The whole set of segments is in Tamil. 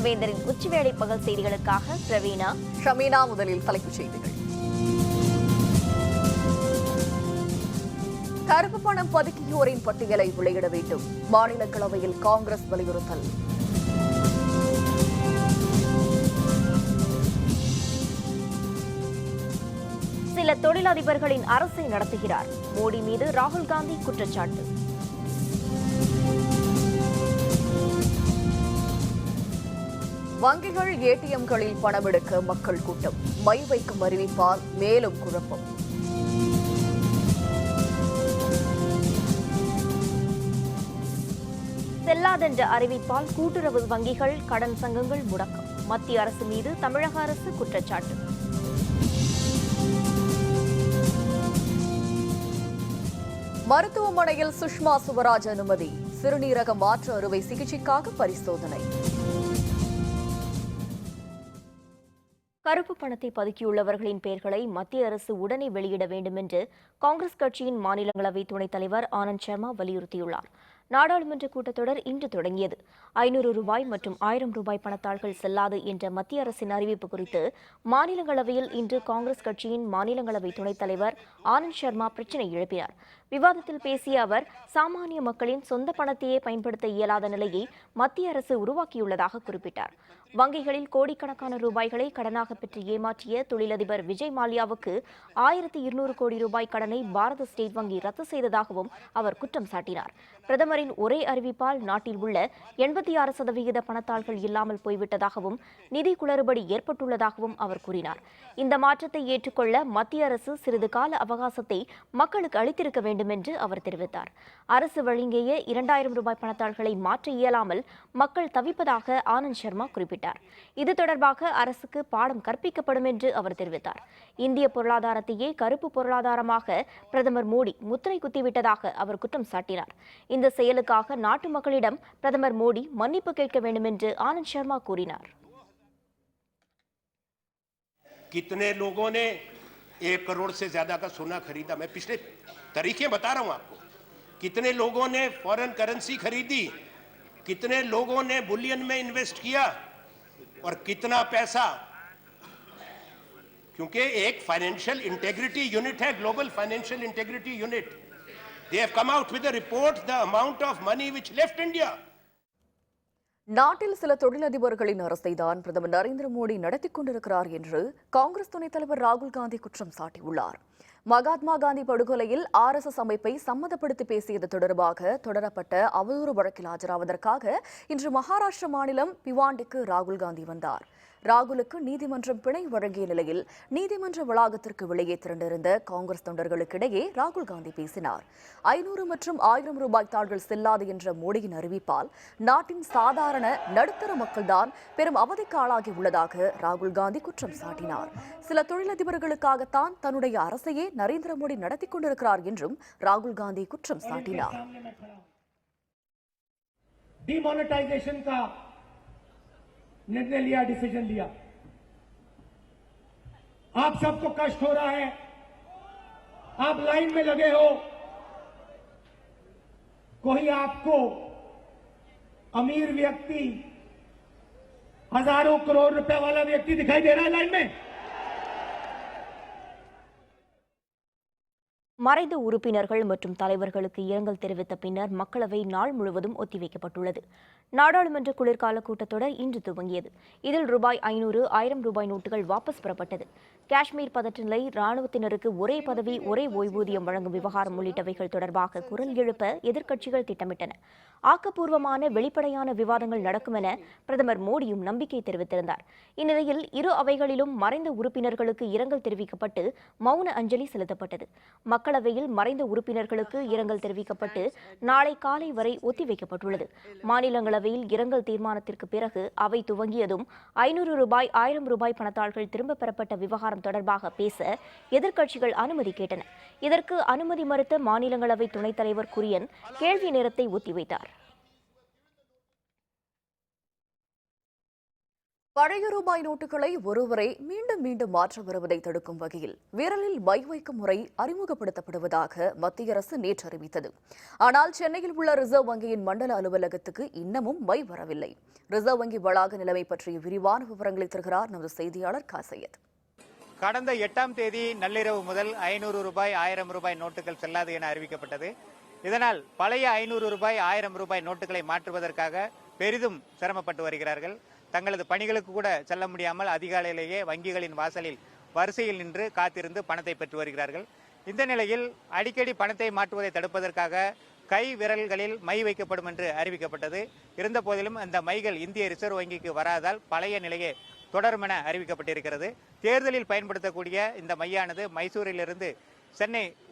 வணக்கம். வேந்தரின் உச்சிவேளை பகல் செய்திகளுக்காக பிரவீனா. ஷமீனா. முதலில் தலைப்புச் செய்திகள். கருப்பு பணம் பதுக்கியோரின் பட்டியலை வெளியிட வேண்டும். மாநிலங்களவையில் காங்கிரஸ் வலியுறுத்தல். சில தொழிலதிபர்களின் அரசை நடத்துகிறார். மோடி மீது ராகுல் காந்தி குற்றச்சாட்டு. வங்கிகள் ஏடிஎம்களில் பணம் எடுக்க மக்கள் கூட்டம். மை வைக்கும் அறிவிப்பால் மேலும் குழப்பம். செல்லாதென்ற அறிவிப்பால் கூட்டுறவு வங்கிகள் கடன் சங்கங்கள் முடக்கம். மத்திய அரசு மீது தமிழக அரசு குற்றச்சாட்டு. மருத்துவமனையில் சுஷ்மா சுவராஜ் அனுமதி. சிறுநீரக மாற்று அறுவை சிகிச்சைக்காக பரிசோதனை. கருப்பு பணத்தை பதுக்கியுள்ளவர்களின் பெயர்களை மத்திய அரசு உடனே வெளியிட வேண்டும் என்று காங்கிரஸ் கட்சியின் மாநிலங்களவை துணைத் தலைவர் ஆனந்த் சர்மா வலியுறுத்தியுள்ளார். நாடாளுமன்ற கூட்டத்தொடர் இன்று தொடங்கியது. 500 ரூபாய் மற்றும் 1000 ரூபாய் பணத்தாள்கள் செல்லாது என்ற மத்திய அரசின் அறிவிப்பு குறித்து மாநிலங்களவையில் இன்று காங்கிரஸ் கட்சியின் மாநிலங்களவை துணைத் தலைவர் ஆனந்த் சர்மா பிரச்சினை எழுப்பினார். விவாதத்தில் பேசிய அவர், சாமானிய மக்களின் சொந்த பணத்தையே பயன்படுத்த இயலாத நிலையை மத்திய அரசு உருவாக்கியுள்ளதாக குறிப்பிட்டார். வங்கிகளில் கோடிக்கணக்கான ரூபாய்களை கடனாக பெற்று ஏமாற்றிய தொழிலதிபர் விஜய் மால்யாவுக்கு 1200 கோடி ரூபாய் கடனை பாரத ஸ்டேட் வங்கி ரத்து செய்ததாகவும் அவர் குற்றம் சாட்டினார். பிரதமரின் ஒரே அறிவிப்பால் நாட்டில் உள்ள 86% பணத்தாள்கள் இல்லாமல் போய்விட்டதாகவும் நிதி குளறுபடி ஏற்பட்டுள்ளதாகவும் அவர் கூறினார். இந்த மாற்றத்தை ஏற்றுக்கொள்ள மத்திய அரசு சிறிது கால அவகாசத்தை மக்களுக்கு அளித்திருக்க வேண்டும் என்று அவர் தெரிவித்தார். அரசு வழங்கிய 2000 ரூபாய் பணத்தாள்களை மாற்ற இயலாமல் மக்கள் தவிப்பதாக ஆனந்த் சர்மா குறிப்பிட்டார். இது தொடர்பாக அரசுக்கு பாடம் கற்பிக்கப்படும் என்று அவர் தெரிவித்தார். இந்திய பொருளாதாரத்தையே கருப்பு பொருளாதாரமாக பிரதமர் மோடி முத்திரை குத்திவிட்டதாக அவர் குற்றம் சாட்டினார். இந்த செயலுக்காக நாட்டு மக்களிடம் பிரதமர் மோடி மன்னிப்பு கேட்க வேண்டும் என்று ஆனந்த் சர்மா கூறினார். कितने लोगों ने 1 करोड़ से ज्यादा का सोना खरीदा? मैं पिछले तरीके बता रहा हूं आपको. कितने लोगों ने फॉरेन करेंसी खरीदी, कितने लोगों ने बुलियन में इन्वेस्ट किया और कितना पैसा, क्योंकि एक फाइनेंशियल इंटेग्रिटी यूनिट है, global financial integrity unit. They have come out with a report, the amount of money which left India. நாட்டில் சில தொழிலதிபர்களின் அரசை தான் பிரதமர் நரேந்திர மோடி நடத்திக் கொண்டிருக்கிறார் என்று காங்கிரஸ் துணைத் தலைவர் ராகுல் காந்தி குற்றம் சாட்டியுள்ளார். மகாத்மா காந்தி படுகொலையில் RSS அமைப்பை சம்மதப்படுத்தி பேசியது தொடர்பாக தொடரப்பட்ட அவதூறு வழக்கில் ஆஜராவதற்காக இன்று மகாராஷ்டிர மாநிலம் பிவாண்டிக்கு ராகுல் காந்தி வந்தார். ராகுலுக்கு நீதிமன்றம் பிணை வழங்கிய நிலையில் நீதிமன்ற வளாகத்திற்கு வெளியே திரண்டிருந்த காங்கிரஸ் தொண்டர்களுக்கிடையே ராகுல் காந்தி பேசினார். 500 மற்றும் 1000 ரூபாய் தாள்கள் செல்லாது என்ற மோடியின் அறிவிப்பால் நாட்டின் சாதாரண நடுத்தர மக்கள்தான் பெரும் அவதிக்கு ஆளாகி உள்ளதாக ராகுல் காந்தி குற்றம் சாட்டினார். சில தொழிலதிபர்களுக்காகத்தான் தன்னுடைய அரசையே நரேந்திர மோடி நடத்திக் கொண்டிருக்கிறார் என்றும் ராகுல் காந்தி குற்றம் சாட்டினார். निर्णय लिया, डिसीजन लिया. आप सबको कष्ट हो रहा है, आप लाइन में लगे हो. कोई आपको अमीर व्यक्ति, हजारों करोड़ रुपए वाला व्यक्ति दिखाई दे रहा है लाइन में? மறைந்த உறுப்பினர்கள் மற்றும் தலைவர்களுக்கு இரங்கல் தெரிவித்த பின்னர் மக்களவை நாள் முழுவதும் ஒத்திவைக்கப்பட்டுள்ளது. நாடாளுமன்ற குளிர்கால கூட்டத்தொடர் இன்று துவங்கியது. இதில் ரூபாய் 500, 1000 ரூபாய் நோட்டுகள் வாபஸ் பெறப்பட்டது. காஷ்மீர் பதற்ற நிலை, ராணுவத்தினருக்கு ஒரே பதவி ஒரே ஓய்வூதியம் வழங்கும் விவகாரம் உள்ளிட்டவைகள் தொடர்பாக குரல் எழுப்ப எதிர்க்கட்சிகள் திட்டமிட்டன. ஆக்கப்பூர்வமான வெளிப்படையான விவாதங்கள் நடக்கும் என பிரதமர் மோடியும் நம்பிக்கை தெரிவித்திருந்தார். இந்நிலையில் இரு அவைகளிலும் மறைந்த உறுப்பினர்களுக்கு இரங்கல் தெரிவிக்கப்பட்டு மௌன அஞ்சலி செலுத்தப்பட்டது. மக்களவையில் மறைந்த உறுப்பினர்களுக்கு இரங்கல் தெரிவிக்கப்பட்டு நாளை காலை வரை ஒத்திவைக்கப்பட்டுள்ளது. மாநிலங்களவையில் இரங்கல் தீர்மானத்திற்கு பிறகு அவை துவங்கியதும் 500 ரூபாய் 1000 ரூபாய் பணத்தாள்கள் திரும்பப் பெறப்பட்ட விவகாரம் தொடர்பாக பேச எதிர்க்கட்சிகள் அனுமதி கேட்டன. இதற்கு அனுமதி மறுத்த மாநிலங்களவை துணைத் தலைவர் குரியன் கேள்வி நேரத்தை ஒத்திவைத்தார். பழைய ரூபாய் நோட்டுகளை ஒருவரை மீண்டும் மீண்டும் மாற்ற வருவதை தடுக்கும் வகையில் விரலில் மை வைக்கும் முறை அறிமுகப்படுத்தப்படுவதாக மத்திய அரசு நேற்று அறிவித்தது. ஆனால் சென்னையில் உள்ள ரிசர்வ் வங்கியின் மண்டல அலுவலகத்துக்கு இன்னமும் மை வரவில்லை. ரிசர்வ் வங்கி வளாக நிலைமை பற்றிய விரிவான விவரங்களை தருகிறார் நமது செய்தியாளர் காசையத். கடந்த 8ஆம் தேதி நள்ளிரவு முதல் 500 ரூபாய் 1000 ரூபாய் நோட்டுகள் செல்லாது என அறிவிக்கப்பட்டது. இதனால் பழைய 500 ரூபாய் 1000 ரூபாய் நோட்டுகளை மாற்றுவதற்காக பெரிதும் சிரமப்பட்டு வருகிறார்கள். தங்களது பணிகளுக்கு கூட செல்ல முடியாமல் அதிகாலையிலேயே வங்கிகளின் வாசலில் வரிசையில் நின்று காத்திருந்து பணத்தை பெற்று வருகிறார்கள். இந்த நிலையில் அடிக்கடி பணத்தை மாற்றுவதை தடுப்பதற்காக கை விரல்களில் மை வைக்கப்படும் என்று அறிவிக்கப்பட்டது. இருந்த போதிலும் அந்த மைகள் இந்திய ரிசர்வ் வங்கிக்கு வராதால் பழைய நிலையே தொடரும் என அறிவிக்கப்பட்டிருக்கிறது. தேர்தலில் பயன்படுத்தக்கூடிய இந்த மையானது மைசூரிலிருந்து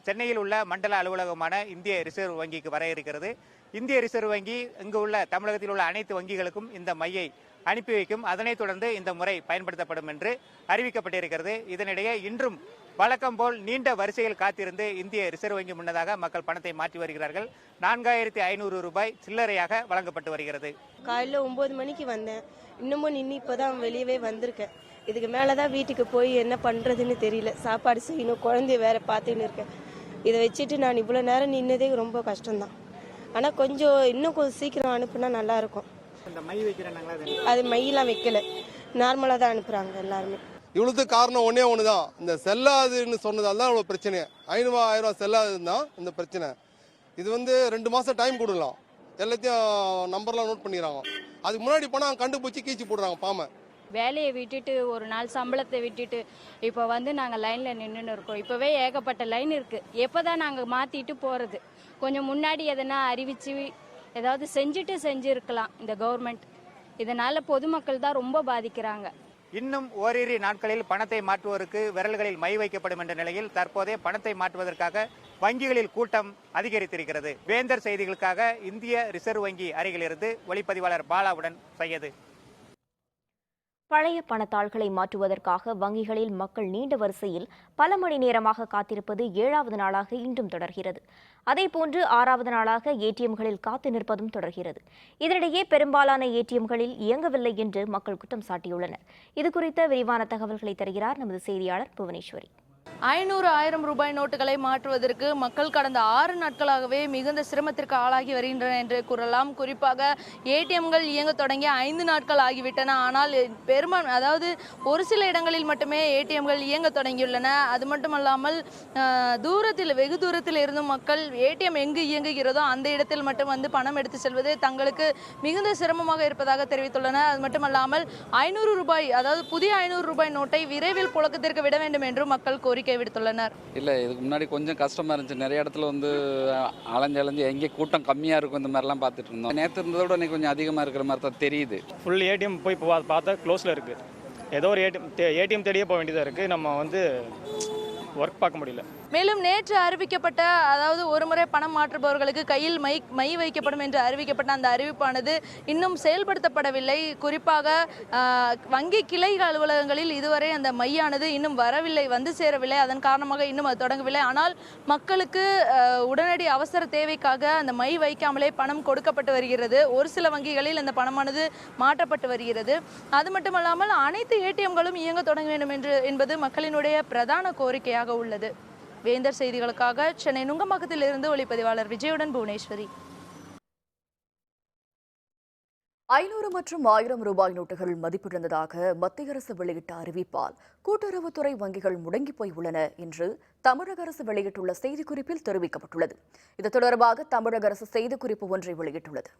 சென்னையில் உள்ள மண்டல அலுவலகமான இந்திய ரிசர்வ் வங்கிக்கு வர இருக்கிறது. இந்திய ரிசர்வ் வங்கி இங்கு உள்ள தமிழகத்தில் உள்ள அனைத்து வங்கிகளுக்கும் இந்த மையை அனுப்பி வைக்கும். அதனைத் தொடர்ந்து இந்த முறை பயன்படுத்தப்படும் என்று அறிவிக்கப்பட்டிருக்கிறது. இதனிடையே இன்றும் வழக்கம் போல் நீண்ட வரிசையில் காத்திருந்து இந்திய ரிசர்வ் வங்கி முன்னதாக மக்கள் பணத்தை மாற்றி வருகிறார்கள். 4500 ரூபாய் சில்லறையாக வழங்கப்பட்டு வருகிறது. காலையில் 9 மணிக்கு வந்தேன், இன்னமும் நின்று இப்போதான் வெளியவே வந்திருக்கேன். இதுக்கு மேலதான் வீட்டுக்கு போய் என்ன பண்றதுன்னு தெரியல. சாப்பாடு செய்யணும், குழந்தைய வேற பார்த்துன்னு இருக்கேன். இதை வச்சுட்டு நான் இவ்வளோ நேரம் நின்னதே ரொம்ப கஷ்டம்தான். ஆனால் இன்னும் கொஞ்சம் சீக்கிரம் அனுப்புனா நல்லா இருக்கும். அது மையெல்லாம் வைக்கல, நார்மலாக தான் அனுப்புறாங்க எல்லாருமே. இவ்வளோத்துக்கு காரணம் ஒன்றே ஒன்று தான், இந்த செல்லாதுன்னு சொன்னதால் தான் இவ்வளோ பிரச்சனை. 500 செல்லாதுன்னு தான் இந்த பிரச்சனை. இது 2 மாதம் டைம் கொடுக்கலாம், எல்லாத்தையும் நம்பர்லாம் நோட் பண்ணிடுறாங்க. அதுக்கு முன்னாடி போனால் கண்டுபிடிச்சி கீச்சு போடுறாங்க பாமை. வேலையை விட்டுட்டு ஒரு நாள் சம்பளத்தை விட்டுட்டு இப்போ நாங்கள் லைனில் நின்றுன்னு இருக்கோம். இப்போவே ஏகப்பட்ட லைன் இருக்குது. எப்போ தான் நாங்கள் மாற்றிட்டு போகிறது? கொஞ்சம் முன்னாடி எதனா அறிவித்து ஏதாவது செஞ்சிருக்கலாம் இந்த கவர்மெண்ட். இதனால் பொதுமக்கள் தான் ரொம்ப பாதிக்கிறாங்க. இன்னும் ஓரிரு நாட்களில் பணத்தை மாற்றுவோருக்கு விரல்களில் மை வைக்கப்படும் என்ற நிலையில் தற்போதே பணத்தை மாற்றுவதற்காக வங்கிகளில் கூட்டம் அதிகரித்திருக்கிறது. வேந்தர் செய்திகளுக்காக இந்திய ரிசர்வ் வங்கி அருகிலிருந்து ஒளிப்பதிவாளர் பாலாவுடன் சையது. பழைய பணத்தாள்களை மாற்றுவதற்காக வங்கிகளில் மக்கள் நீண்ட வரிசையில் பல மணி நேரமாக காத்திருப்பது 7வது நாளாக இன்றும் தொடர்கிறது. அதேபோன்று 6வது நாளாக ஏடிஎம்களில் காத்து நிற்பதும் தொடர்கிறது. இதனிடையே பெரும்பாலான ஏடிஎம்களில் இயங்கவில்லை என்று மக்கள் குற்றம் சாட்டியுள்ளனர். இதுகுறித்த விரிவான தகவல்களை தருகிறார் நமது செய்தியாளர் புவனேஸ்வரி. 500 ரூபாய் நோட்டுகளை மாற்றுவதற்கு மக்கள் கடந்த 6 நாட்களாகவே மிகுந்த சிரமத்திற்கு ஆளாகி வருகின்றன என்று கூறலாம். குறிப்பாக ஏடிஎம்கள் இயங்க தொடங்கிய 5 நாட்கள் ஆகிவிட்டன. ஆனால் அதாவது ஒரு சில இடங்களில் மட்டுமே ஏடிஎம்கள் இயங்க தொடங்கியுள்ளன. அது மட்டுமல்லாமல் வெகு தூரத்தில் இருந்தும் மக்கள் ஏடிஎம் எங்கு இயங்குகிறதோ அந்த இடத்தில் மட்டும் பணம் எடுத்து செல்வது தங்களுக்கு மிகுந்த சிரமமாக இருப்பதாக தெரிவித்துள்ளனர். அது மட்டுமல்லாமல் 500 ரூபாய் அதாவது புதிய 500 ரூபாய் நோட்டை விரைவில் புழக்கத்திற்கு விட வேண்டும் என்று மக்கள் கோரிக்கை விடுத்துள்ளனர். இல்லை, இதுக்கு முன்னாடி கொஞ்சம் கஷ்டமாக இருந்துச்சு. நிறைய இடத்துல அலைஞ்சு எங்கே கூட்டம் கம்மியாக இருக்கும் இந்த மாதிரிலாம் பார்த்துட்டு இருந்தோம். நேற்று இருந்ததோட இன்னைக்கு கொஞ்சம் அதிகமாக இருக்கிற மாதிரி தான் தெரியுது. ஃபுல் ஏடிஎம் போய் பார்த்தா க்ளோஸில் இருக்குது. ஏதோ ஒரு ஏடிஎம் தேடியே போக வேண்டியதாக இருக்குது. நம்ம ஒர்க் பார்க்க முடியல. மேலும் நேற்று அறிவிக்கப்பட்ட அதாவது ஒருமுறை பணம் மாற்றுபவர்களுக்கு கையில் மை வைக்கப்படும் என்று அறிவிக்கப்பட்ட அந்த அறிவிப்பானது இன்னும் செயல்படுத்தப்படவில்லை. குறிப்பாக வங்கி கிளை அலுவலகங்களில் இதுவரை அந்த மையானது இன்னும் வரவில்லை, சேரவில்லை. அதன் காரணமாக இன்னும் அது தொடங்கவில்லை. ஆனால் மக்களுக்கு உடனடி அவசர தேவைக்காக அந்த மை வைக்காமலே பணம் கொடுக்கப்பட்டு வருகிறது. ஒரு சில வங்கிகளில் அந்த பணமானது மாற்றப்பட்டு வருகிறது. அது மட்டுமல்லாமல் அனைத்து ஏடிஎம்களும் இயங்க தொடங்க வேண்டும் என்பது மக்களினுடைய பிரதான கோரிக்கையாக உள்ளது. வேந்தர் செய்திகளுக்காக சென்னை நுங்கம்பாக்கத்தில் இருந்து ஒளிப்பதிவாளர் விஜயுடன் புவனேஸ்வரி. 500 மற்றும் 1000 ரூபாய் நோட்டுகள் மதிப்பிழந்ததாக மத்திய அரசு வெளியிட்ட அறிவிப்பால் கூட்டுறவுத்துறை வங்கிகள் முடங்கி போய் உள்ளன என்று தமிழக அரசு வெளியிட்டுள்ள செய்திக்குறிப்பில் தெரிவிக்கப்பட்டுள்ளது. இது தொடர்பாக தமிழக அரசு செய்திக்குறிப்பு ஒன்றை வெளியிட்டுள்ளது.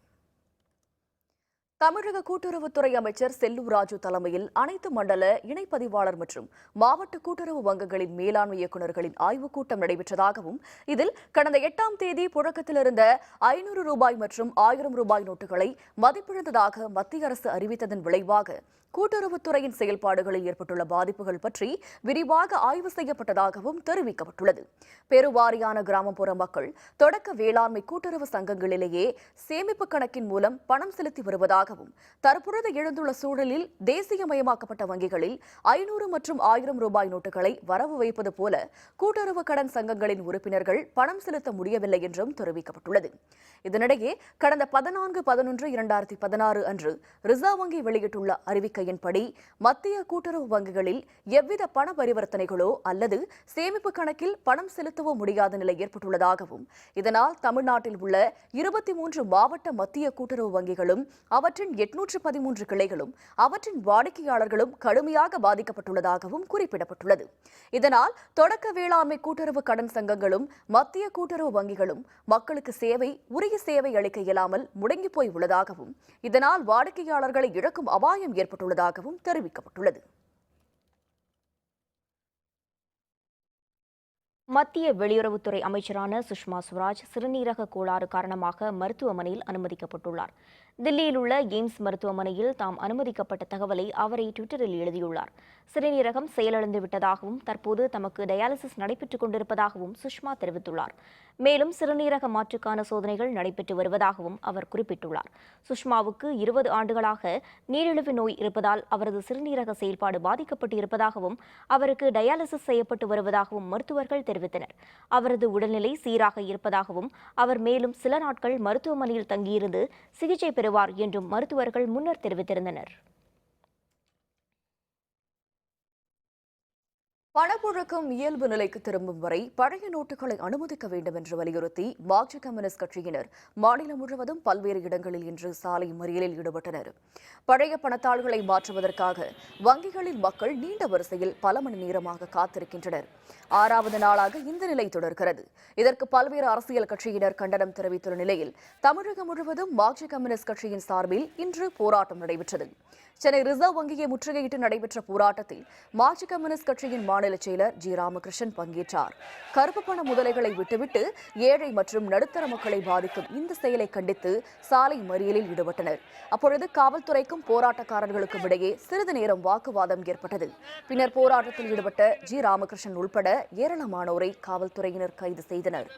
தமிழக கூட்டுறவுத்துறை அமைச்சர் செல்லூர் ராஜு தலைமையில் அனைத்து மண்டல இணைப்பதிவாளர் மற்றும் மாவட்ட கூட்டுறவு வங்கிகளின் மேலாண்மை இயக்குநர்களின் ஆய்வுக் கூட்டம் நடைபெற்றதாகவும் இதில் கடந்த 8ஆம் தேதி புழக்கத்தில் இருந்த 500 ரூபாய் மற்றும் 1000 ரூபாய் நோட்டுகளை மதிப்பிழந்ததாக மத்திய அரசு அறிவித்ததன் விளைவாக கூட்டுறவுத்துறையின் செயல்பாடுகளில் ஏற்பட்டுள்ள பாதிப்புகள் பற்றி விரிவாக ஆய்வு செய்யப்பட்டதாகவும் தெரிவிக்கப்பட்டுள்ளது. பெருவாரியான கிராமப்புற மக்கள் தொடக்க வேளாண்மை கூட்டுறவு சங்கங்களிலேயே சேமிப்பு கணக்கின் மூலம் பணம் செலுத்தி வருவதாகவும் தற்பொழுது எழுந்துள்ள சூழலில் தேசியமயமாக்கப்பட்ட வங்கிகளில் 500 மற்றும் 1000 ரூபாய் நோட்டுகளை வரவு வைப்பது போல கூட்டுறவு கடன் சங்கங்களின் உறுப்பினர்கள் பணம் செலுத்த முடியவில்லை என்றும் தெரிவிக்கப்பட்டுள்ளது. இதனிடையே கடந்த 14/11/2016 அன்று ரிசர்வ் வங்கி வெளியிட்டுள்ள அறிவிக்கை அறிக்கையின்படி மத்திய கூட்டுறவு வங்கிகளில் எவ்வித பண பரிவர்த்தனைகளோ அல்லது சேமிப்பு கணக்கில் பணம் செலுத்தவோ முடியாத நிலை ஏற்பட்டுள்ளதாகவும் இதனால் தமிழ்நாட்டில் உள்ள 23 மாவட்ட மத்திய கூட்டுறவு வங்கிகளும் அவற்றின் 813 கிளைகளும் அவற்றின் வாடிக்கையாளர்களும் கடுமையாக பாதிக்கப்பட்டுள்ளதாகவும் குறிப்பிடப்பட்டுள்ளது. இதனால் தொடக்க வேளாண்மை கூட்டுறவு கடன் சங்கங்களும் மத்திய கூட்டுறவு வங்கிகளும் மக்களுக்கு உரிய சேவை அளிக்க இயலாமல் முடங்கி போய் உள்ளதாகவும் இதனால் வாடிக்கையாளர்களை இழக்கும் அபாயம் ஏற்பட்டுள்ளதாகவும் தெரிவிக்கப்பட்டுள்ளது. மத்திய வெளியுறவுத்துறை அமைச்சரான சுஷ்மா சுவராஜ் சிறுநீரக கோளாறு காரணமாக மருத்துவமனையில் அனுமதிக்கப்பட்டுள்ளார். தில்லியில் உள்ள எய்ம்ஸ் மருத்துவமனையில் தாம் அனுமதிக்கப்பட்ட தகவலை அவரை ட்விட்டரில் எழுதியுள்ளார். சிறுநீரகம் செயலிழந்து விட்டதாகவும் தற்போது தமக்கு டயாலிசிஸ் நடைபெற்றுக் கொண்டிருப்பதாகவும் சுஷ்மா தெரிவித்துள்ளார். மேலும் சிறுநீரக மாற்றுக்கான சோதனைகள் நடைபெற்று வருவதாகவும் அவர் குறிப்பிட்டுள்ளார். சுஷ்மாவுக்கு 20 ஆண்டுகளாக நீரிழிவு நோய் இருப்பதால் அவரது சிறுநீரக செயல்பாடு பாதிக்கப்பட்டு இருப்பதாகவும் அவருக்கு டயாலிசிஸ் செய்யப்பட்டு வருவதாகவும் மருத்துவர்கள் தெரிவித்தனர். அவரது உடல்நிலை சீராக இருப்பதாகவும் அவர் மேலும் சில நாட்கள் மருத்துவமனையில் தங்கியிருந்து சிகிச்சை பெறுவார் என்றும் மருத்துவர்கள் முன்னர் தெரிவித்திருந்தனர். பணப்புழக்கம் இயல்பு நிலைக்கு திரும்பும் வரை பழைய நோட்டுகளை அனுமதிக்க வேண்டும் என்று வலியுறுத்தி மார்க்சிஸ்ட் கம்யூனிஸ்ட் கட்சியினர் மாநிலம் முழுவதும் பல்வேறு இடங்களில் இன்று சாலை மறியலில் ஈடுபட்டனர். பழைய பணத்தாள்களை மாற்றுவதற்காக வங்கிகளில் மக்கள் நீண்ட வரிசையில் பல மணி நேரமாக காத்திருக்கின்றனர். 6வது நாளாக இந்த நிலை தொடர்கிறது. இதற்கு பல்வேறு அரசியல் கட்சியினர் கண்டனம் தெரிவித்துள்ள நிலையில் தமிழகம் முழுவதும் மார்க்சிஸ்ட் கம்யூனிஸ்ட் கட்சியின் சார்பில் இன்று போராட்டம் நடைபெற்றது. சென்னை ரிசர்வ் வங்கியை முற்றுகையிட்டு நடைபெற்ற போராட்டத்தில் மார்க்சிஸ்ட் கம்யூனிஸ்ட் கட்சியின் மாநில செயலர் ஜி ராமகிருஷ்ணன் பங்கேற்றார். கருப்பு பண முதலைகளை விட்டுவிட்டு ஏழை மற்றும் நடுத்தர மக்களை பாதிக்கும் இந்த செயலை கண்டித்து சாலை மறியலில் ஈடுபட்டனர். அப்பொழுது காவல்துறைக்கும் போராட்டக்காரர்களுக்கும் இடையே சிறிது நேரம் வாக்குவாதம் ஏற்பட்டது. பின்னர் போராட்டத்தில் ஈடுபட்ட ஜி ராமகிருஷ்ணன் உள்பட ஏராளமானோரை காவல்துறையினர் கைது செய்தனர்.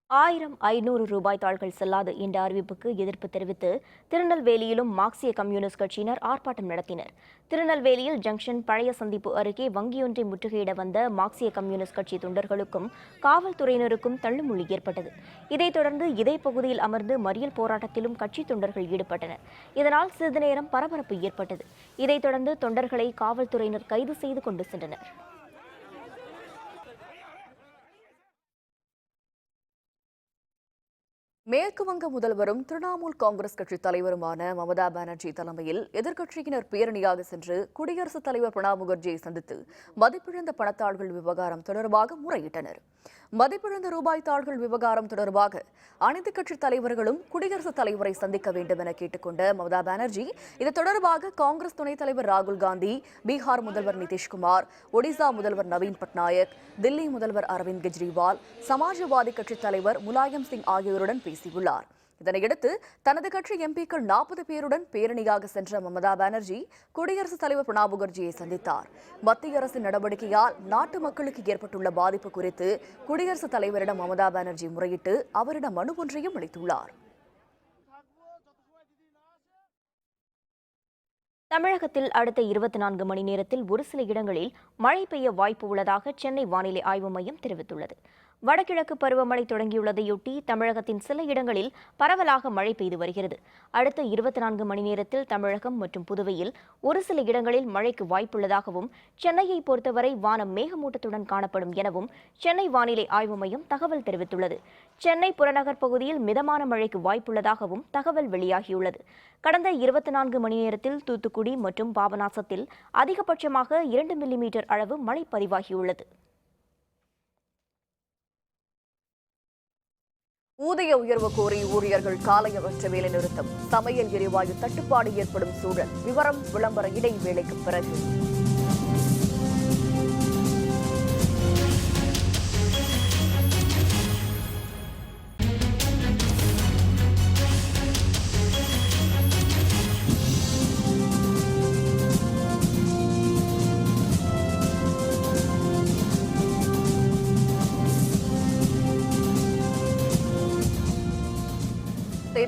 ஆயிரம் 500 ரூபாய் தாள்கள் செல்லாது என்ற அறிவிப்புக்கு எதிர்ப்பு தெரிவித்து திருநெல்வேலியிலும் மார்க்சிய கம்யூனிஸ்ட் கட்சியினர் ஆர்ப்பாட்டம் நடத்தினர். திருநெல்வேலியில் ஜங்ஷன் பழைய சந்திப்பு அருகே வங்கியொன்றை முற்றுகையிட வந்த மார்க்சிய கம்யூனிஸ்ட் கட்சி தொண்டர்களுக்கும் காவல்துறையினருக்கும் தள்ளுமுள்ளி ஏற்பட்டது. இதைத் தொடர்ந்து இதே பகுதியில் அமர்ந்து மறியல் போராட்டத்திலும் கட்சி தொண்டர்கள் ஈடுபட்டனர். இதனால் சிறிது நேரம் பரபரப்பு ஏற்பட்டது. இதைத் தொடர்ந்து தொண்டர்களை காவல்துறையினர் கைது செய்து கொண்டு சென்றனர். மேற்கு வங்க முதல்வரும் திரிணாமுல் காங்கிரஸ் கட்சி தலைவருமான மமதா பானர்ஜி தலைமையில் எதிர்க்கட்சியினர் பேரணியாக சென்று குடியரசுத் தலைவர் பிரணாப் முகர்ஜியை சந்தித்து மதிப்பிழந்த பணத்தாள்கள் விவகாரம் தொடர்பாக முறையிட்டனர். மதிப்பிழந்த ரூபாய் தாள்கள் விவகாரம் தொடர்பாக அனைத்து கட்சி தலைவர்களும் குடியரசுத் தலைவரை சந்திக்க வேண்டும் என கேட்டுக்கொண்ட மமதா பானர்ஜி இது தொடர்பாக காங்கிரஸ் துணைத் தலைவர் ராகுல் காந்தி, பீகார் முதல்வர் நிதிஷ்குமார், ஒடிசா முதல்வர் நவீன் பட்நாயக், தில்லி முதல்வர் அரவிந்த் கெஜ்ரிவால், சமாஜ்வாதி கட்சி தலைவர் முலாயம் சிங் ஆகியோருடன் பேசியுள்ளார். இதனையடுத்து தனது கட்சி எம்பிக்கள் 40 பேருடன் பேரணியாக சென்ற மமதா பானர்ஜி குடியரசுத் தலைவர் பிரணாப் முகர்ஜியை சந்தித்தார். மத்திய அரசின் நடவடிக்கையால் நாட்டு மக்களுக்கு ஏற்பட்டுள்ள பாதிப்பு குறித்து குடியரசுத் தலைவரிடம் மமதா பானர்ஜி முறையிட்டு அவரிடம் மனு ஒன்றையும் அளித்துள்ளார். தமிழகத்தில் அடுத்த 24 மணி நேரத்தில் ஒரு சில இடங்களில் மழை பெய்ய வாய்ப்பு உள்ளதாக சென்னை வானிலை ஆய்வு மையம் தெரிவித்துள்ளது. வடகிழக்கு பருவமழை தொடங்கியுள்ளதையொட்டி தமிழகத்தின் சில இடங்களில் பரவலாக மழை பெய்து வருகிறது. அடுத்த 24 மணி நேரத்தில் தமிழகம் மற்றும் புதுவையில் ஒரு சில இடங்களில் மழைக்கு வாய்ப்புள்ளதாகவும் சென்னையை பொறுத்தவரை வானம் மேகமூட்டத்துடன் காணப்படும் எனவும் சென்னை வானிலை ஆய்வு மையம் தகவல் தெரிவித்துள்ளது. சென்னை புறநகர் பகுதியில் மிதமான மழைக்கு வாய்ப்புள்ளதாகவும் தகவல் வெளியாகியுள்ளது. கடந்த 24 மணி நேரத்தில் தூத்துக்குடி மற்றும் பாபநாசத்தில் அதிகபட்சமாக 2 மில்லிமீட்டர் அளவு மழை பதிவாகியுள்ளது. ஊதிய உயர்வு கோரி ஊழியர்கள் காலையகற்ற வேலை நிறுத்தம். சமையல் எரிவாயு தட்டுப்பாடு ஏற்படும் சூழல். விவரம் விளம்பர இடைவேளைக்கு பிறகு.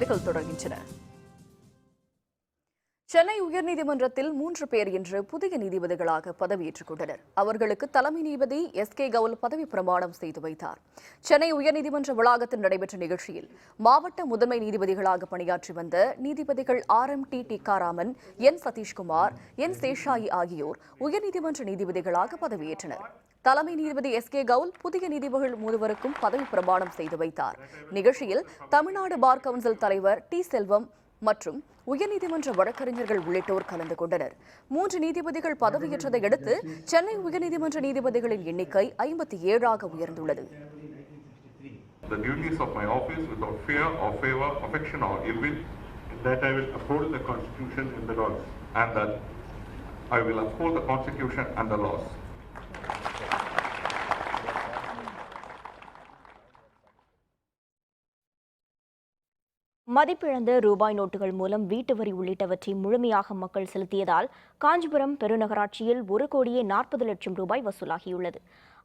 செய்திகள் தொடர்கின்றன. சென்னை உயர்நீதிமன்றத்தில் 3 பேர் இன்று புதிய நீதிபதிகளாக பதவியேற்றுக் கொண்டனர். அவர்களுக்கு தலைமை நீதிபதி எஸ்.கே. கவுல் பதவி பிரமாணம் செய்து வைத்தார். சென்னை உயர்நீதிமன்ற வளாகத்தில் நடைபெற்ற நிகழ்ச்சியில் மாவட்ட முதன்மை நீதிபதிகளாக பணியாற்றி வந்த நீதிபதிகள் R.M.T. டிக்காராமன், என். சதீஷ்குமார், என். சேஷாயி ஆகியோர் உயர்நீதிமன்ற நீதிபதிகளாக பதவியேற்றனர். தலைமை நீதிபதி எஸ்.கே. கவுல் புதிய நீதிபதிகள் 3 பதவி பிரமாணம் செய்து வைத்தார். நிகழ்ச்சியில் தமிழ்நாடு பார் கவுன்சில் தலைவர் டி. செல்வம் மற்றும் உயர்நீதிமன்ற வழக்கறிஞர்கள் உள்ளிட்டோர் கலந்து கொண்டனர். 3 நீதிபதிகள் பதவியேற்றதை அடுத்து சென்னை உயர்நீதிமன்ற நீதிபதிகளின் எண்ணிக்கை 57ஆக உயர்ந்துள்ளது. The duties of my office without fear or favor, affection or ill will, that I will uphold the Constitution and the laws, and that I will uphold the Constitution and the laws. மதிப்பிழந்த ரூபாய் நோட்டுகள் மூலம் வீட்டு வரி உள்ளிட்டவற்றை முழுமையாக மக்கள் செலுத்தியதால் காஞ்சிபுரம் பெருநகராட்சியில் 1,40,00,000 ரூபாய் வசூலாகியுள்ளது.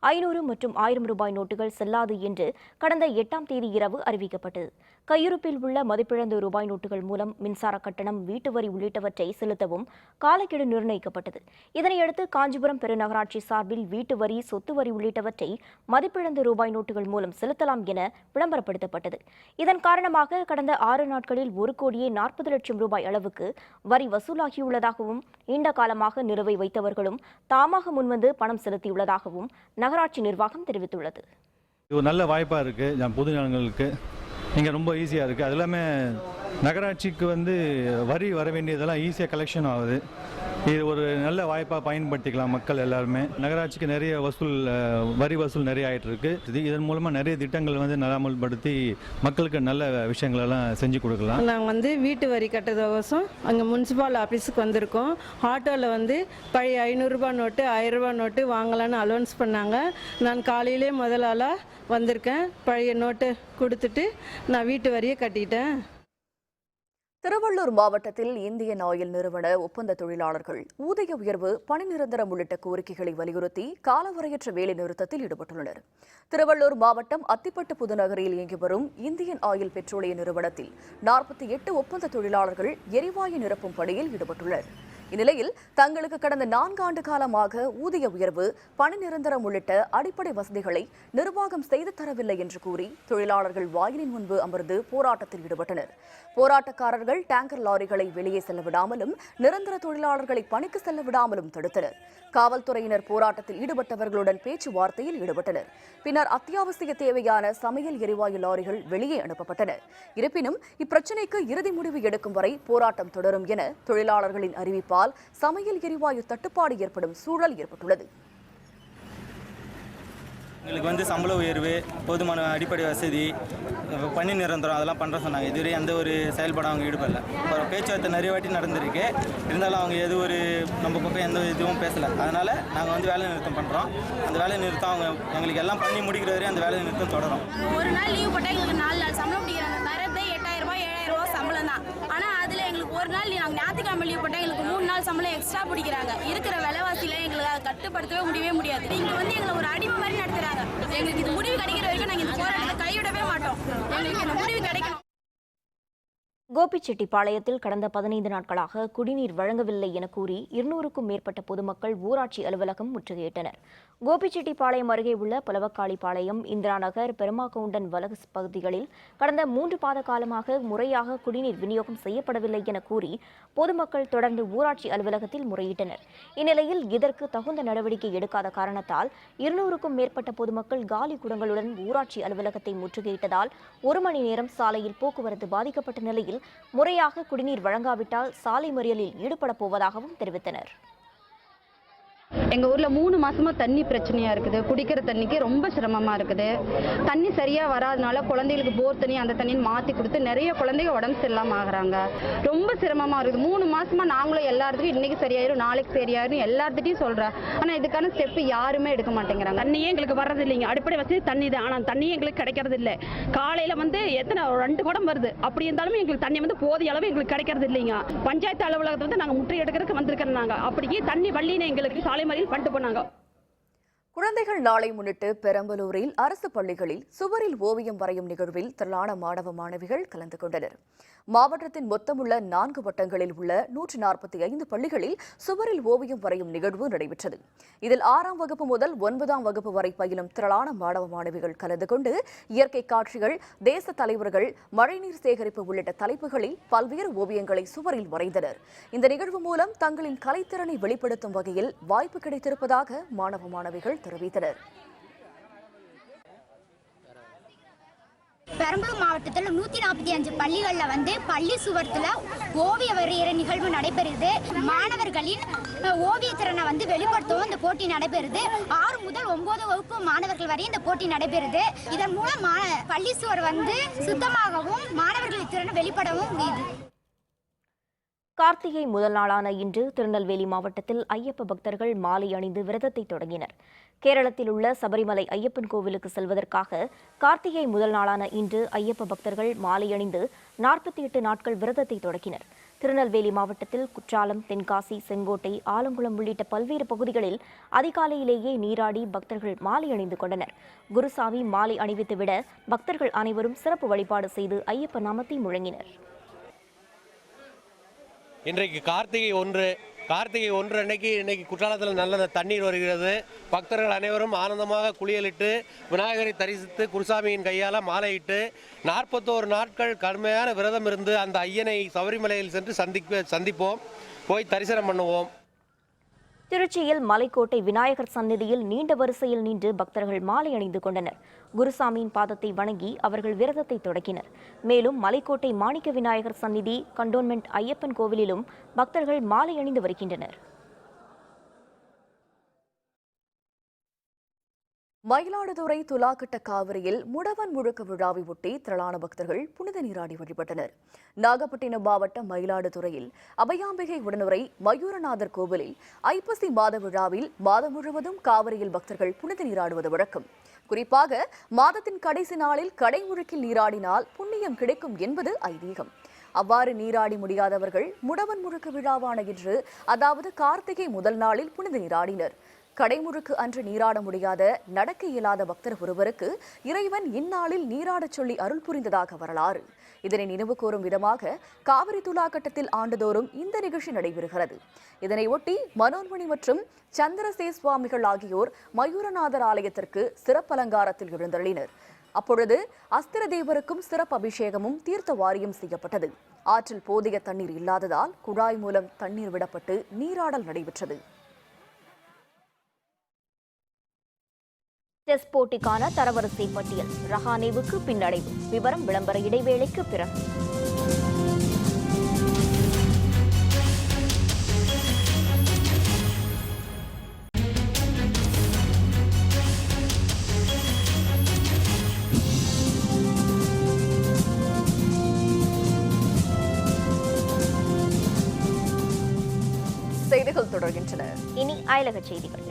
500 மற்றும் 1000 ரூபாய் நோட்டுகள் செல்லாது என்று கடந்த 8ஆம் தேதி இரவு அறிவிக்கப்பட்டது. கையிருப்பில் உள்ள மதிப்பிழந்த ரூபாய் நோட்டுகள் மூலம் மின்சார கட்டணம், வீட்டு வரி உள்ளிட்டவற்றை செலுத்தவும் காலக்கெடு நிர்ணயிக்கப்பட்டது. இதனையடுத்து காஞ்சிபுரம் பெருநகராட்சி சார்பில் வீட்டு வரி, சொத்து வரி உள்ளிட்டவற்றை மதிப்பிழந்த ரூபாய் நோட்டுகள் மூலம் செலுத்தலாம் என விளம்பரப்படுத்தப்பட்டது. இதன் காரணமாக கடந்த 6 நாட்களில் 1,40,00,000 ரூபாய் அளவுக்கு வரி வசூலாகியுள்ளதாகவும், நீண்ட காலமாக நிலுவை வைத்தவர்களும் தாமாக முன்வந்து பணம் செலுத்தியுள்ளதாகவும் நகராட்சி நிர்வாகம் தெரிவித்துள்ளது. இது ஒரு நல்ல வாய்ப்பாக இருக்குது பொது ஜனங்களுக்கு. இங்கே ரொம்ப ஈஸியாக இருக்குது. அது எல்லாமே நகராட்சிக்கு வரி வர வேண்டியதெல்லாம் ஈஸியாக கலெக்ஷன் ஆகுது. இது ஒரு நல்ல வாய்ப்பாக பயன்படுத்திக்கலாம் மக்கள் எல்லாருமே. நகராட்சிக்கு நிறைய வரி வசூல் நிறைய ஆகிட்டு இருக்கு. இதன் மூலமாக நிறைய திட்டங்கள் நலாமல்படுத்தி மக்களுக்கு நல்ல விஷயங்களெல்லாம் செஞ்சு கொடுக்கலாம். நாங்கள் வீட்டு வரி கட்டுறதுக்கோசம் அங்கே முனிசிபால் ஆஃபீஸுக்கு வந்திருக்கோம். ஆட்டோவில் பழைய 500 ரூபாய் நோட்டு, 1000 ரூபாய் நோட்டு வாங்கலான்னு அலௌன்ஸ் பண்ணாங்க. நான் காலையிலே முதல் ஆளாக வந்திருக்கேன். பழைய நோட்டு கொடுத்துட்டு நான் வீட்டு வரியை கட்டிட்டேன். திருவள்ளூர் மாவட்டத்தில் இந்தியன் ஆயில் நிறுவன ஒப்பந்த தொழிலாளர்கள் ஊதிய உயர்வு, பணி நிரந்தரம் உள்ளிட்ட கோரிக்கைகளை வலியுறுத்தி காலவரையற்ற வேலை நிறுத்தத்தில் ஈடுபட்டுள்ளனர். திருவள்ளூர் மாவட்டம் அத்திப்பட்டு புதுநகரில் இயங்கி வரும் இந்தியன் ஆயில் பெட்ரோலிய நிறுவனத்தில் 48 ஒப்பந்த தொழிலாளர்கள் எரிவாயு நிரப்பும் பணியில் ஈடுபட்டுள்ளனர். இந்நிலையில் தங்களுக்கு கடந்த 4 ஆண்டு காலமாக ஊதிய உயர்வு, பணி நிரந்தரம் உள்ளிட்ட அடிப்படை வசதிகளை நிர்வாகம் செய்து தரவில்லை என்று கூறி தொழிலாளர்கள் வாயிலின் முன்பு அமர்ந்து போராட்டத்தில் ஈடுபட்டனர். போராட்டக்காரர்கள் டேங்கர் லாரிகளை வெளியே செல்ல விடாமலும், நிரந்தர தொழிலாளர்களை பணிக்கு செல்ல விடாமலும் தடுத்தனர். காவல்துறையினர் போராட்டத்தில் ஈடுபட்டவர்களுடன் பேச்சுவார்த்தையில் ஈடுபட்டனர். பின்னர் அத்தியாவசிய தேவையான சமையல் எரிவாயு லாரிகள் வெளியே அனுப்பப்பட்டன. இருப்பினும் இப்பிரச்சினைக்கு இறுதி முடிவு எடுக்கும் வரை போராட்டம் தொடரும் என தொழிலாளர்களின் அறிவிப்பால் சமையல் எரிவாயு தட்டுப்பாடு ஏற்படும் சூழல் ஏற்பட்டுள்ளது. எங்களுக்கு சம்பள உயர்வு, போதுமான அடிப்படை வசதி, பணி நிரந்தரம் அதெல்லாம் பண்ணுற சொன்னாங்க. இதுவரை எந்த ஒரு செயல்பாடும் அவங்க ஈடுபடல. பேச்சுவார்த்தை நிறைய வாட்டி நடந்திருக்கு. இருந்தாலும் அவங்க நம்ம பக்கம் எந்த இதுவும் பேசலை. அதனால் நாங்கள் வேலை நிறுத்தம் பண்ணுறோம். அந்த வேலை நிறுத்தம் அவங்க எங்களுக்கு எல்லாம் பண்ணி முடிக்கிற வரை அந்த வேலை நிறுத்தம் தொடரும். ஒரு நாள் லீவ் போட்டால் எங்களுக்கு 4 நாள் சம்பளம் பிடிக்கிறாங்க. தரதே 8,000 ரூபாய் 7,000 ரூபாய் சம்பளம் தான். ஆனால் அதில் எங்களுக்கு ஒரு நாள் நாங்கள் ஞாயிற்றுக்கிழமை லீவ் போட்டால் எங்களுக்கு 3 நாள் சம்பளம் எக்ஸ்ட்ரா பிடிக்கிறாங்க. இருக்கிற விலைவாசியில் எங்களுக்கு அதை கட்டுப்படுத்தவே முடியாது. இங்கே எங்களை ஒரு அடிமை மாதிரி நடத்துகிறாங்க. எங்களுக்கு இது முடிவு கிடைக்கிற வரைக்கும் நாங்கள் இந்த போராட்டத்தை கைவிடவே மாட்டோம். எங்களுக்கு இந்த முடிவு கிடைக்கணும். கோபிச்செட்டிப்பாளையத்தில் கடந்த 15 நாட்களாக குடிநீர் வழங்கவில்லை என கூறி 200க்கும் மேற்பட்ட பொதுமக்கள் ஊராட்சி அலுவலகம் முற்றுகையிட்டனர். கோபிச்செட்டிப்பாளையம் அருகே உள்ள புலவக்காளிப்பாளையம், இந்திரா நகர், பெருமாகவுண்டன் வலகு பகுதிகளில் கடந்த 3 மாத காலமாக முறையாக குடிநீர் விநியோகம் செய்யப்படவில்லை என கூறி பொதுமக்கள் தொடர்ந்து ஊராட்சி அலுவலகத்தில் முறையிட்டனர். இந்நிலையில் இதற்கு தகுந்த நடவடிக்கை எடுக்காத காரணத்தால் 200க்கும் மேற்பட்ட பொதுமக்கள் காலி குடங்களுடன் ஊராட்சி அலுவலகத்தை முற்றுகையிட்டதால் 1 மணி நேரம் சாலையில் போக்குவரத்து பாதிக்கப்பட்ட நிலையில் முறையாக குடிநீர் வழங்காவிட்டால் சாலை மறியலில் ஈடுபட போவதாகவும் தெரிவித்தனர். எங்கள் ஊரில் 3 மாதமாக தண்ணி பிரச்சனையாக இருக்குது. குடிக்கிற தண்ணிக்கு ரொம்ப சிரமமாக இருக்குது. தண்ணி சரியாக வராதனால குழந்தைகளுக்கு போர் தண்ணி அந்த தண்ணியை மாற்றி கொடுத்து நிறைய குழந்தைங்க உடம்பு சரியில்லாமல் ஆகுறாங்க. ரொம்ப சிரமமாக இருக்குது. 3 மாதமாக நாங்களும் எல்லாத்துக்கும் இன்றைக்கி சரியாயிரும், நாளைக்கு சரியாயிரும் எல்லாத்துட்டையும் சொல்கிறேன். ஆனால் இதுக்கான ஸ்டெப்பு யாருமே எடுக்க மாட்டேங்கிறாங்க. தண்ணியே எங்களுக்கு வர்றது இல்லைங்க. அடிப்படை வசதி தண்ணி தான். ஆனால் தண்ணியே எங்களுக்கு கிடைக்கிறது இல்லை. காலையில் எத்தனை 2 குடம் வருது. அப்படி இருந்தாலும் எங்களுக்கு தண்ணி போதிய அளவு எங்களுக்கு கிடைக்கிறது இல்லைங்க. பஞ்சாயத்து அலுவலகத்தை நாங்கள் முற்றை எடுக்கிறதுக்கு வந்திருக்கிறோம். நாங்கள் அப்படியே தண்ணி வள்ளின்னு எங்களுக்கு சாலை மறியல் பண்ணிட்டு போனாங்க. குழந்தைகள் நாளை முன்னிட்டு பெரம்பலூரில் அரசு பள்ளிகளில் சுவரில் ஓவியம் வரையும் நிகழ்வில் திரளான மாணவ மாணவிகள் கலந்து கொண்டனர். மாவட்டத்தின் மொத்தமுள்ள 4 வட்டங்களில் உள்ள 145 பள்ளிகளில் சுவரில் ஓவியம் வரையும் நிகழ்வு நடைபெற்றது. இதில் 6ஆம் வகுப்பு முதல் 9ஆம் வகுப்பு வரை பயிலும் திரளான மாணவ மாணவிகள் கலந்து கொண்டு இயற்கை காட்சிகள், தேச தலைவர்கள், மழைநீர் சேகரிப்பு உள்ளிட்ட தலைப்புகளில் பல்வேறு ஓவியங்களை சுவரில் வரைந்தனர். இந்த நிகழ்வு மூலம் தங்களின் கலைத்திறனை வெளிப்படுத்தும் வகையில் வாய்ப்பு கிடைத்திருப்பதாக மாணவ மாணவிகள் தெரிவித்தனர். பெரம்பலூர் மாவட்டத்தில் 145 பள்ளிகளில் பள்ளி சுவரத்தில் ஓவிய வரைகிற நிகழ்வு நடைபெறுது. மாணவர்களின் ஓவிய திறனை வெளிப்படுத்தவும் இந்த போட்டி நடைபெறுது. 6 முதல் 9 வகுப்பு மாணவர்கள் வரை இந்த போட்டி நடைபெறுது. இதன் மூலம் பள்ளி சுவர் சுத்தமாகவும் மாணவர்களின் திறனை வெளிப்படவும் முடியுது. கார்த்திகை முதல் நாளான இன்று திருநெல்வேலி மாவட்டத்தில் ஐயப்ப பக்தர்கள் மாலை அணிந்து விரதத்தை தொடங்கினர். கேரளத்தில் உள்ள சபரிமலை ஐயப்பன் கோவிலுக்கு செல்வதற்காக கார்த்திகை முதல் நாளான இன்று ஐயப்ப பக்தர்கள் மாலை அணிந்து 48 நாட்கள் விரதத்தை தொடங்கினர். திருநெல்வேலி மாவட்டத்தில் குற்றாலம், தென்காசி, செங்கோட்டை, ஆலங்குளம் உள்ளிட்ட பல்வேறு பகுதிகளில் அதிகாலையிலேயே நீராடி பக்தர்கள் மாலை அணிந்து கொண்டனர். குருசாமி மாலை அணிவித்துவிட பக்தர்கள் அனைவரும் சிறப்பு வழிபாடு செய்து ஐயப்ப நாமத்தை முழங்கினர். இன்றைக்கு கார்த்திகை 1 அன்னைக்கு குற்றாலத்தில் நல்ல தண்ணீர் வருகிறது. பக்தர்கள் அனைவரும் ஆனந்தமாக குளியலிட்டு விநாயகரை தரிசித்து குருசாமியின் கையால் மாலையிட்டு 41 நாட்கள் கடுமையான விரதம் இருந்து அந்த ஐயனை சபரிமலையில் சென்று சந்திப்போம், போய் தரிசனம் பண்ணுவோம். திருச்சியில் மலைக்கோட்டை விநாயகர் சந்நிதியில் நீண்ட வரிசையில் நின்று பக்தர்கள் மாலை அணிந்து கொண்டனர். குருசாமியின் பாதத்தை வணங்கி அவர்கள் விரதத்தை தொடங்கினர். மேலும் மலைக்கோட்டை மாணிக்க விநாயகர் சந்நிதி, கண்டோன்மெண்ட் ஐயப்பன் கோவிலிலும் பக்தர்கள் மாலை அணிந்து வருகின்றனர். மயிலாடுதுறை துலாக்கட்ட காவிரியில் முடவன் முழுக்க விழாவை ஒட்டி திரளான பக்தர்கள் புனித நீராடி வழிபட்டனர். நாகப்பட்டினம் மாவட்டம் மயிலாடுதுறையில் அபயாம்பிகை உடனுரை மயூரநாதர் கோவிலில் ஐப்பசி மாத விழாவில் மாதம் முழுவதும் காவிரியில் பக்தர்கள் புனித நீராடுவது வழக்கம். குறிப்பாக மாதத்தின் கடைசி நாளில் கடைமுழுக்கில் நீராடினால் புண்ணியம் கிடைக்கும் என்பது ஐதீகம். அவ்வாறு நீராடி முடியாதவர்கள் முடவன் முழுக்க விழாவான இன்று, அதாவது கார்த்திகை முதல் நாளில் புனித நீராடினர். கடைமுழுக்கு அன்று நீராட முடியாத, நடக்க இயலாத பக்தர் ஒருவருக்கு இறைவன் இந்நாளில் நீராடச் சொல்லி அருள் புரிந்ததாக வரலாறு. இதனை நினைவு கூறும் விதமாக காவிரி துலாக்கட்டத்தில் ஆண்டுதோறும் இந்த நிகழ்ச்சி நடைபெறுகிறது. இதனை ஒட்டி மனோன்மணி மற்றும் சந்திரசே சுவாமிகள் ஆகியோர் மயூரநாதர் ஆலயத்திற்கு சிறப்பு அலங்காரத்தில் எழுந்தருளினர். அப்பொழுது அஸ்திர தேவருக்கும் சிறப்பு அபிஷேகமும் தீர்த்த வாரியம் செய்யப்பட்டது. ஆற்றில் போதிய தண்ணீர் இல்லாததால் குழாய் மூலம் தண்ணீர் விடப்பட்டு நீராடல் நடைபெற்றது. டெஸ்ட் போட்டிக்கான தரவரிசை பட்டியல் ரஹானேவுக்கு பின்னடைவு. விவரம் விளம்பர இடைவேளைக்கு பிறகு. செய்திகள் தொடர்கின்றன. இனி அயலக செய்திகள்.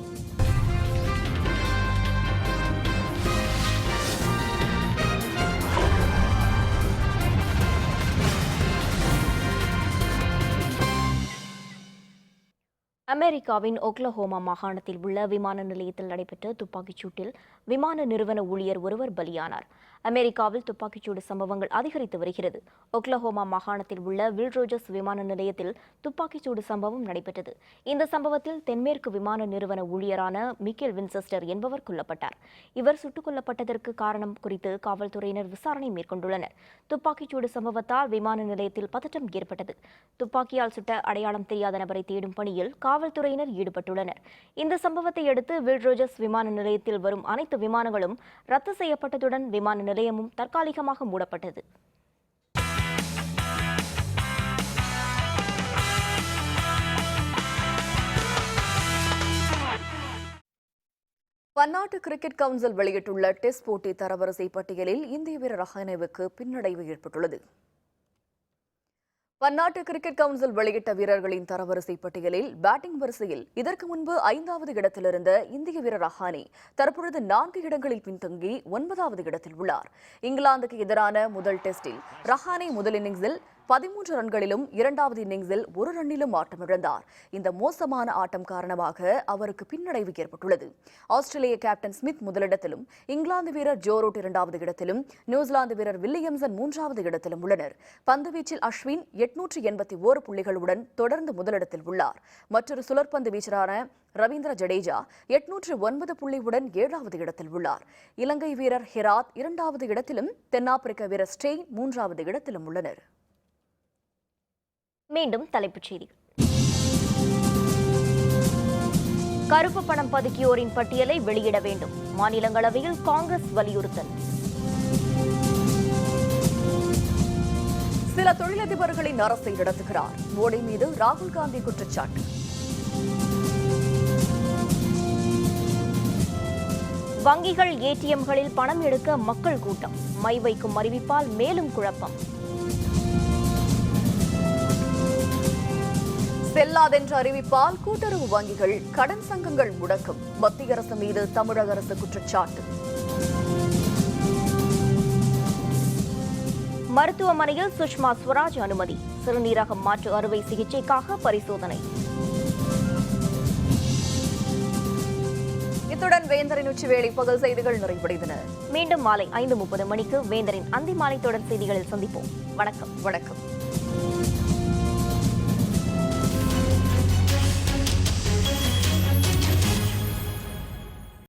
அமெரிக்காவின் ஒக்லஹோமா மாகாணத்தில் உள்ள விமான நிலையத்தில் நடைபெற்ற துப்பாக்கிச் சூட்டில் விமான நிறுவன ஊழியர் ஒருவர் பலியானார். அமெரிக்காவில் துப்பாக்கிச்சூடு சம்பவங்கள் அதிகரித்து வருகிறது. ஒக்லஹோமா மாகாணத்தில் உள்ள வில் ரோஜர்ஸ் விமான நிலையத்தில் துப்பாக்கிச்சூடு சம்பவம் நடைபெற்றது. இந்த சம்பவத்தில் தென்மேற்கு விமான நிறுவன ஊழியரான மிக்கேல் வின்செஸ்டர் என்பவர் கொல்லப்பட்டார். இவர் சுட்டுக் கொல்லப்பட்டதற்கு காரணம் குறித்து காவல்துறையினர் விசாரணை மேற்கொண்டுள்ளனர். துப்பாக்கிச்சூடு சம்பவத்தால் விமான நிலையத்தில் பதற்றம் ஏற்பட்டது. துப்பாக்கியால் சுட்ட அடையாளம் தெரியாத நபரை தேடும் பணியில் காவல்துறையினர் ஈடுபட்டுள்ளனர். இந்த சம்பவத்தை அடுத்து வில் ரோஜர்ஸ் விமான நிலையத்தில் வரும் அனைத்து விமானங்களும் ரத்து செய்யப்பட்டதுடன் விமான நிலையமும் தற்காலிகமாக மூடப்பட்டது. பன்னாட்டு கிரிக்கெட் கவுன்சில் வெளியிட்டுள்ள டெஸ்ட் போட்டி தரவரிசை பட்டியலில் இந்திய வீரர் ரஹானேவுக்கு பின்னடைவு ஏற்பட்டுள்ளது. பன்னாட்டு கிரிக்கெட் கவுன்சில் வெளியிட்ட வீரர்களின் தரவரிசை பட்டியலில் பேட்டிங் வரிசையில் இதற்கு முன்பு 5வது இடத்திலிருந்த இந்திய வீரர் ரஹானே தற்பொழுது 4 இடங்களில் பின்தங்கி 9வது இடத்தில் உள்ளார். இங்கிலாந்துக்கு எதிரான முதல் டெஸ்டில் ரஹானே முதல் இன்னிங்ஸில் 13 ரன்களிலும் இரண்டாவது இன்னிங்ஸில் 1 ரன்னிலும் ஆட்டமிழந்தார். இந்த மோசமான ஆட்டம் காரணமாக அவருக்கு பின்னடைவு ஏற்பட்டுள்ளது. ஆஸ்திரேலிய கேப்டன் ஸ்மித் முதலிடத்திலும், இங்கிலாந்து வீரர் ஜோ ரூட் 2வது இடத்திலும், நியூசிலாந்து வீரர் வில்லியம்சன் 3வது இடத்திலும் உள்ளனர். பந்துவீச்சில் அஸ்வின் 881 புள்ளிகளுடன் தொடர்ந்து முதலிடத்தில் உள்ளார். மற்றொரு சுழற்பந்து வீச்சரான ரவீந்திர ஜடேஜா 809 புள்ளியுடன் 7வது இடத்தில் உள்ளார். இலங்கை வீரர் ஹெராத் 2வது இடத்திலும், தென்னாப்பிரிக்க வீரர் ஸ்டெயின் 3வது இடத்திலும் உள்ளனர். மீண்டும் தலைப்புச் செய்திகள். கருப்பு பணம் பதுக்கியோரின் பட்டியலை வெளியிட வேண்டும். மாநிலங்களவையில் காங்கிரஸ் வலியுறுத்தல். சில தொழிலதிபர்களின் அரசை நடத்துகிறார். மோடி மீது ராகுல் காந்தி குற்றச்சாட்டு. வங்கிகள் ஏடிஎம்களில் பணம் எடுக்க மக்கள் கூட்டம். மை வைக்கும் அறிவிப்பால் மேலும் குழப்பம். செல்லாதென்ற அறிவிப்பால் கூட்டுறவு வங்கிகள், கடன் சங்கங்கள் முடக்கம். மத்திய அரசு மீது தமிழக அரசு குற்றச்சாட்டு. மருத்துவமனையில் சுஷ்மா ஸ்வராஜ் அனுமதி. சிறுநீரகம் மாற்று அறுவை சிகிச்சைக்காக பரிசோதனை. இத்துடன் வேந்தரின் உச்சிவேளை பகல் செய்திகள் நிறைவடைந்தன. மீண்டும் மாலை 5:30 மணிக்கு வேந்தரின் அந்திமாலை தொடர் செய்திகளில் சந்திப்போம். வணக்கம். வணக்கம்.